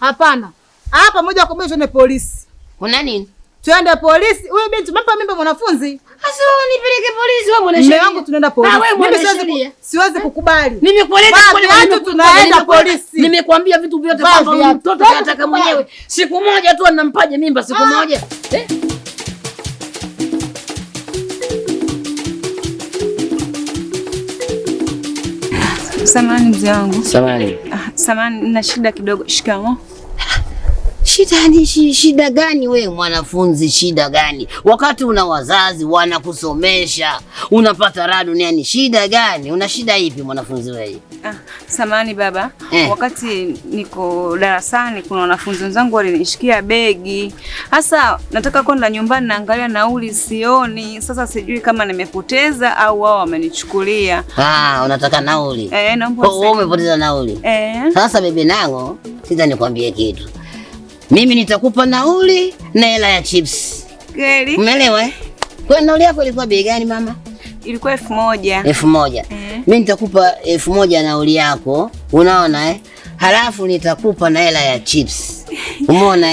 Hapana. Hapa moja kwa moja twende polisi. Kuna nini? Twende polisi. Huyu binti umempa mimba mwanafunzi. Sasa nipeleke polisi wewe mwana sheria. Mume wangu tunaenda polisi. Mimi siwezi kukubali. Nimekueleza kwa tunaenda polisi. Nimekuambia vitu vyote kwamba mtoto anataka mwenyewe. Siku moja tu anampaje mimba siku moja. Samahani mzee wangu. Samahani. Samahani, nina shida kidogo. Shikamoo. Shida gani we mwanafunzi, shida gani? Wakati una wazazi wanakusomesha, unapata raha duniani, shida gani? Una shida ipi mwanafunzi wewe? Samahani baba. Wakati niko darasani kuna wanafunzi wenzangu walinishikia begi. Sasa nataka kwenda nyumbani, naangalia nauli sioni. Sasa sijui kama nimepoteza au wao wamenichukulia. Unataka nauli? Naomba. Wewe umepoteza nauli? Sasa bebe nango, sita nikwambie kitu. Mimi nitakupa nauli na hela ya chips. Kweli? Umeelewa? Kwa nauli yako ilikuwa bei gani mama? Ilikuwa 1000. 1000. Mimi nitakupa 1000 nauli yako. Unaona Halafu nitakupa na hela ya chips. Umeona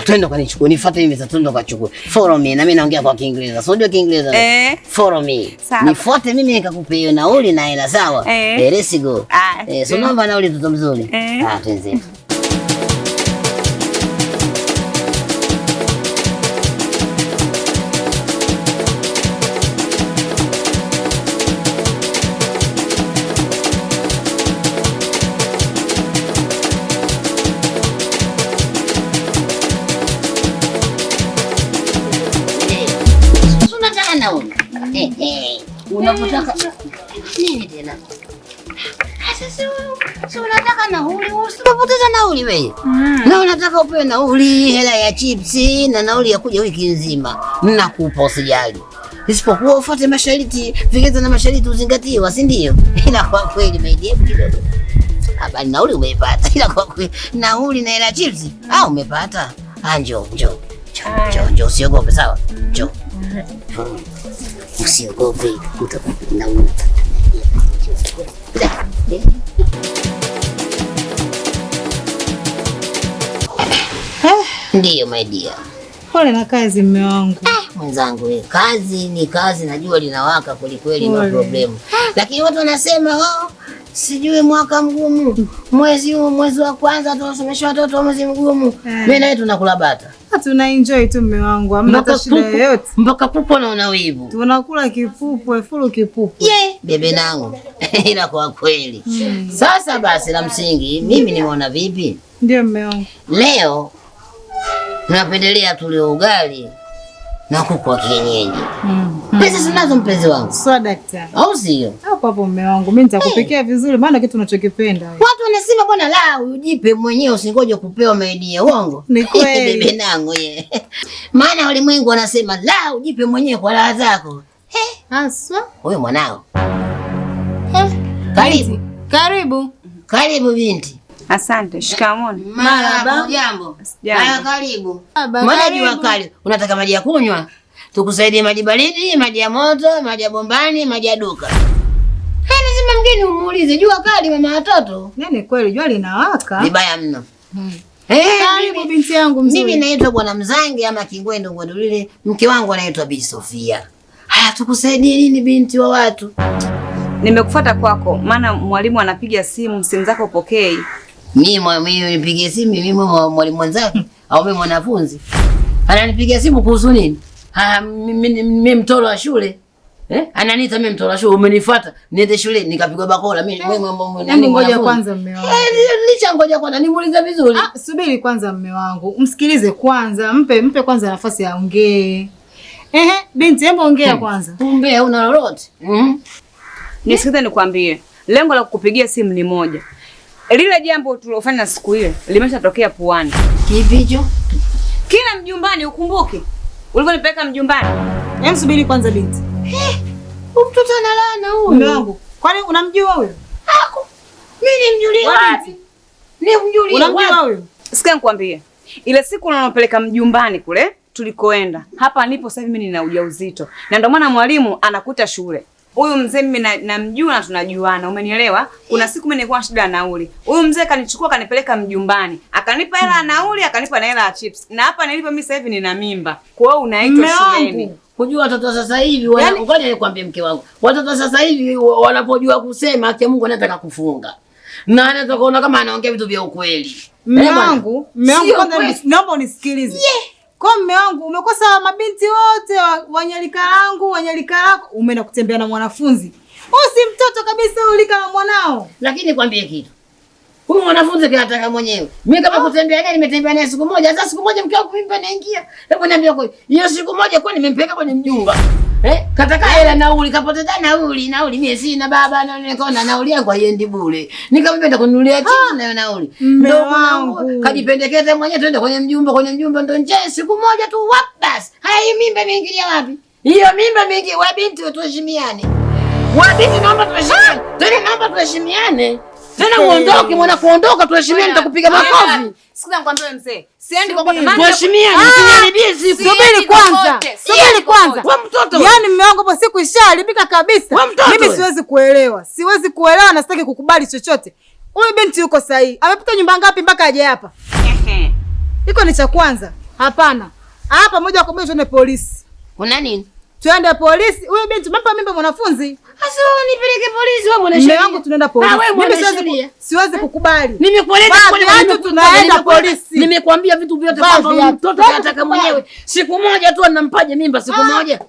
twende kanichukue. Nifuate mimi sasa, twende kachukue. Follow me. Na mimi naongea kwa Kiingereza. So ndio Kiingereza. Follow me. Nifuate mimi nikakupa hiyo nauli na hela sawa? Let's go. So naomba nauli mtoto mzuri. Tuanze. Unapotaka nini tena? Sasa unataka nauli, usipoteza nauli wewe. Na unataka upewe nauli, hela ya chipsi na nauli ya kuja wiki nzima. Mnakupa usijali. Isipokuwa ufuate masharti, vigezo na masharti uzingatiwe, si ndio? Ila kwa kweli maidia kidogo. Habari nauli umeipata. Ila kwa kweli nauli na hela chipsi, umepata. Njoo. Njoo usiogope sawa? Njoo. Usiogope utapata nauli. Ndiyo my dear. Pole na kazi mume wangu. Mwenzangu kazi ni kazi, najua linawaka kweli kweli, no problem. Lakini watu wanasema sijui mwaka mgumu. Mwezi wa kwanza tunasomesha watoto mwezi mgumu. Mimi na wewe tunakula bata. Tuna enjoy tu mume wangu. Hamna shida yoyote. Mpaka pupo na unawivu. Tunakula kipupu, fulu kipupu. Bebe nangu. Ila kwa kweli. Sasa basi la msingi, mimi nimeona vipi? Ndio mume wangu. Leo tunapendelea tule ugali na kuku wa kienyeji. Pesa sinazo mpenzi wangu. Sawa daktari. Au sio? Hapo mume wangu. Mimi nitakupikia vizuri maana kitu unachokipenda wewe. Watu wanasema bwana la ujipe mwenyewe usingoje kupewa maidia. Uongo? Ni kweli. Bebe nangu Maana walimwengu wanasema la ujipe mwenyewe kwa raha zako. Haswa? Wewe mwanao. Karibu binti. Asante. Shikamoo. Marhaba. Jambo. Haya karibu. Mbona jua kali? Unataka maji ya kunywa? Tukusaidie maji baridi, maji ya moto, maji ya bombani, maji ya duka. Lazima mgeni umuulize jua kali mama watoto. Nani kweli jua linawaka? Vibaya mno. Karibu binti yangu mzuri. Mimi naitwa Bwana Mzangi ama Kingwendo Ngwadulile. Mke wangu anaitwa Bi Sofia. Haya tukusaidie nini binti wa watu? Nimekufuata kwako maana mwalimu anapiga simu zako upokei. Mimi nipigie simu mimi mwalimu mwenzake au mimi mwanafunzi? Ananipigia simu kuhusu nini? Mimi mtoro wa shule. Ananiita mimi mtoro wa shule, umenifuata niende shule nikapigwa bakola mimi. Ngoja kwanza mume wangu. Ngoja kwanza nimuulize vizuri. Subiri kwanza mume wangu. Msikilize kwanza, mpe kwanza nafasi ya ongee. Binti hebu ongea kwanza. Ongea una lolote? Nisikize nikwambie. Lengo la kukupigia simu ni moja. Lile jambo tulilofanya siku ile limeshatokea puani. Kipi hicho? Kila mjumbani ukumbuke. Ulivyonipeleka mjumbani. Hebu subiri kwanza binti. Mtoto analana huyu. Mume wangu. Kwani unamjua huyo? Mimi nimjulia wapi? Nimjulia. Unamjua huyo? Sikia nikwambie. Ile siku unanipeleka mjumbani kule tulikoenda. Hapa nipo sasa mimi nina ujauzito. Na ndio maana mwalimu anakuta shule. huyu mzee mimi namjua na tunajuana, umenielewa? Kuna siku mimi nilikuwa na shida ya nauli. Huyu mzee kanichukua kanipeleka mjumbani. Akanipa hela ya nauli, akanipa na hela ya chips. Na hapa nilipo mimi sasa hivi nina mimba. Kwa hiyo unaitwa shuleni. Kujua watoto sasa hivi ngoja nikwambie mke wangu. Watoto sasa hivi wanapojua kusema haki Mungu anataka kufunga. Na anaweza kuona kama anaongea vitu vya ukweli. Mume wangu kwanza naomba unisikilize. Kwa mume wangu umekosa mabinti wote wanyalika langu, wanyalika lako, umeenda kutembea na mwanafunzi. Si mtoto kabisa ulika na mwanao. Lakini kwambie kitu. Huyu mwanafunzi kinataka mwenyewe. Mimi kama kutembea naye nimetembea naye siku moja. Sasa siku moja mke wangu mimba naingia. Hebu niambie kweli. Hiyo siku moja kwa nimempeleka kwenye mjumba. Kataka hela nauli, kapoteza nauli mimi sina baba na nikaona nauli yangu haiendi bure. Nikamwambia kununulia chips na nauli. Ndio mwanangu kajipendekeza mwenyewe twende kwenye mjumba ndo nje siku moja tu basi. Haya hii mimba imeingilia wapi? Hiyo mimba imeingia wa binti tuheshimiane. Wa binti naomba tuheshimiane. Naomba tuheshimiane. Tena uondoke mwana kuondoka tuheshimiane nitakupiga makofi. Sikiza nikwambie mzee. Siendi kwa maana tuheshimiane usiniharibie siku. Subiri kwanza. Wewe mtoto. Yaani mume wangu hapo siku ishaharibika kabisa. Mimi siwezi kuelewa. Na sitaki kukubali chochote. Huyu binti yuko sahihi. Amepita nyumba ngapi mpaka aje hapa? Iko ni cha kwanza. Hapana. Hapa moja kwa moja tuende polisi. Kuna nini? Twende polisi. Huyu binti mpa mimba mwanafunzi. Sasa nipeleke polisi wewe mwana sheria. Mume wangu tunaenda polisi. Mimi siwezi kukubali. Nimekueleza kwa tunaenda polisi. Nimekuambia vitu vyote kwamba mtoto anataka mwenyewe. Siku moja tu anampaje mimba siku moja.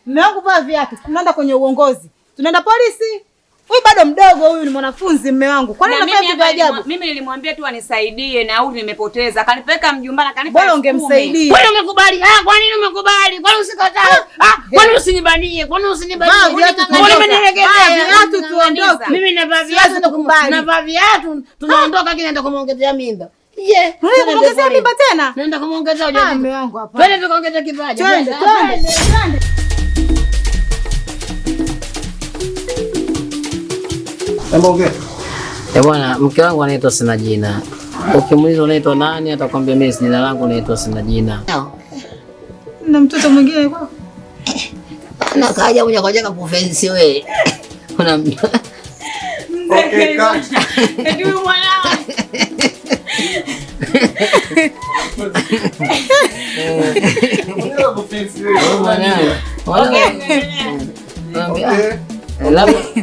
Mume wangu vaa viatu. Tunaenda kwenye uongozi. Tunaenda polisi. Huyu bado mdogo, huyu ni mwanafunzi mume wangu. Kwa nini unafanya vitu vya ajabu? Mimi nilimwambia tu anisaidie nauli nimepoteza. Akanipeleka mjumbani akanipa. Bora ungemsaidia. Kwani umekubali? Kwa nini umekubali? Kwani usikatae? Kwani usinibanie? Kwani usinibanie? Kwani umenilegezea? Viatu tuondoke. Mimi navaa viatu tunaondoka kinaenda kumuongezea mimba. Kumuongezea mimba tena? Naenda kumuongezea hoja. Mume wangu hapa. Twende tukaongeze kipaji. Twende. Bwana, mke wangu anaitwa Sina Jina. Ukimuuliza unaitwa nani atakwambia mimi jina langu naitwa Sina Jina. Na mtoto mwingine kwa? Na kaja moja kwa moja kufensi wewe. Kuna okay, kaka. Ndio mwanao.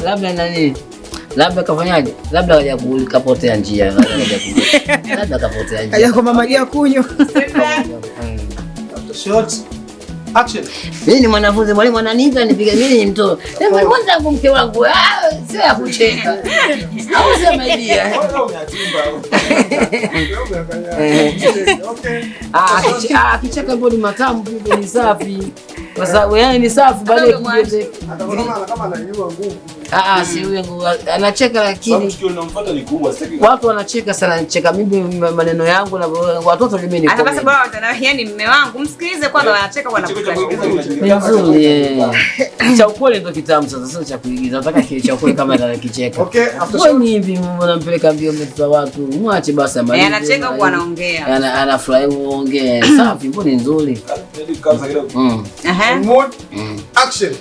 Labda nani? Labda kafanyaje? Labda haja kupotea njia. Labda kapotea njia. Haja kwa mama ya kunywa. Short. Action. Mimi ni mwanafunzi, mwalimu ananiita nipige mimi ni mtoto. Mwalimu wangu mke wangu, sio ya kucheka. Au sema idea. Kicheka bodi matamu bibi ni safi. Kwa sababu yani ni safi baada ya kujete. Kama ananyua nguvu. Si huyo nguvu. Anacheka lakini watu wanacheka sana, anacheka mimi maneno yangu na watoto mimi ni. Hata basi bora yani mume wangu msikilize kwanza, wanacheka kwa ni nzuri. Cha ukweli ndio kitamu sasa, sio cha kuigiza. Nataka kile cha ukweli kama anakicheka. Okay, after hivi mnampeleka mbio mbele watu. Mwache basi amalize. Anacheka huko anaongea. Anafurahi uongee. Safi, mbona nzuri. Mood. Action.